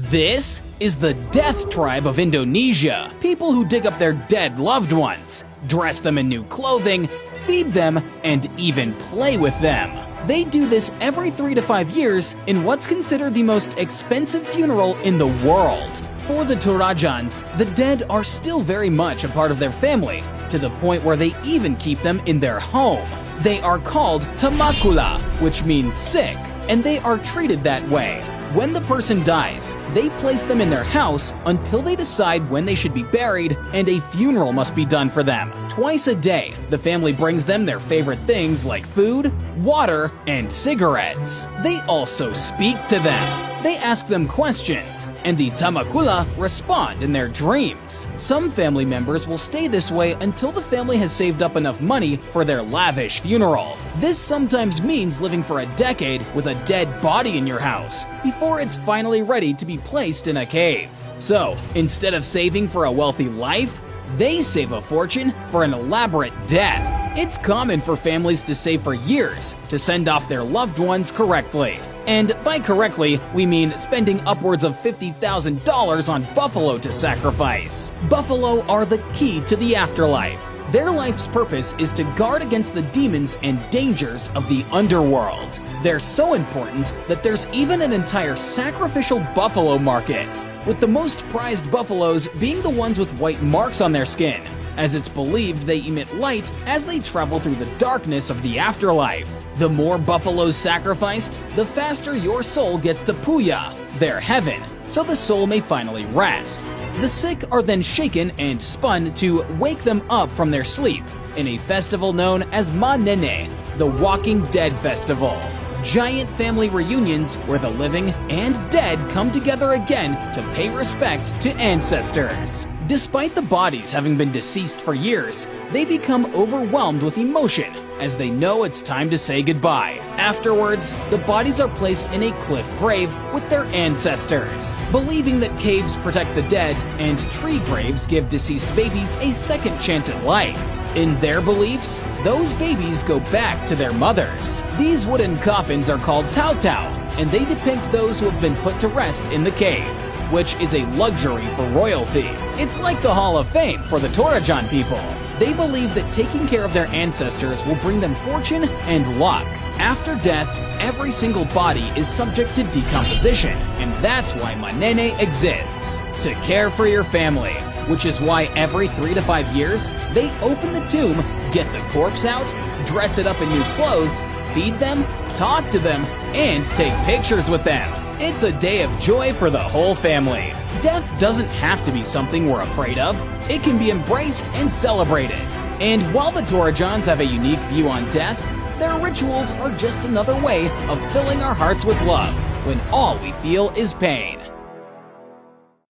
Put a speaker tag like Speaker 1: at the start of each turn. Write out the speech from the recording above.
Speaker 1: This is the death tribe of Indonesia. People who dig up their dead loved ones, dress them in new clothing, feed them, and even play with them. They do this every 3 to 5 years in what's considered the most expensive funeral in the world. For the Torajans, the dead are still very much a part of their family, to the point where they even keep them in their home. They are called tamakula, which means sick, and they are treated that way. When the person dies, they place them in their house until they decide when they should be buried, and a funeral must be done for them. Twice a day, the family brings them their favorite things like food, water, and cigarettes. They also speak to them. They ask them questions, and the tamakula respond in their dreams. Some family members will stay this way until the family has saved up enough money for their lavish funeral. This sometimes means living for a decade with a dead body in your house before it's finally ready to be placed in a cave. So, instead of saving for a wealthy life, they save a fortune for an elaborate death. It's common for families to save for years to send off their loved ones correctly. And by correctly, we mean spending upwards of $50,000 on buffalo to sacrifice. Buffalo are the key to the afterlife. Their life's purpose is to guard against the demons and dangers of the underworld. They're so important that there's even an entire sacrificial buffalo market, with the most prized buffaloes being the ones with white marks on their skin, as it's believed they emit light as they travel through the darkness of the afterlife. The more buffaloes sacrificed, the faster your soul gets to Puya, their heaven, so the soul may finally rest. The sick are then shaken and spun to wake them up from their sleep in a festival known as Ma Nene, the Walking Dead Festival. Giant family reunions where the living and dead come together again to pay respect to ancestors. Despite the bodies having been deceased for years, they become overwhelmed with emotion as they know it's time to say goodbye. Afterwards, the bodies are placed in a cliff grave with their ancestors, believing that caves protect the dead and tree graves give deceased babies a second chance at life. In their beliefs, those babies go back to their mothers. These wooden coffins are called tau-tau, and they depict those who have been put to rest in the cave, which is a luxury for royalty. It's like the Hall of Fame for the Torajan people. They believe that taking care of their ancestors will bring them fortune and luck. After death, every single body is subject to decomposition, and that's why Manene exists, to care for your family, which is why every 3 to 5 years, they open the tomb, get the corpse out, dress it up in new clothes, feed them, talk to them, and take pictures with them. It's a day of joy for the whole family. Death doesn't have to be something we're afraid of. It can be embraced and celebrated. And while the Torajans have a unique view on death, their rituals are just another way of filling our hearts with love when all we feel is pain.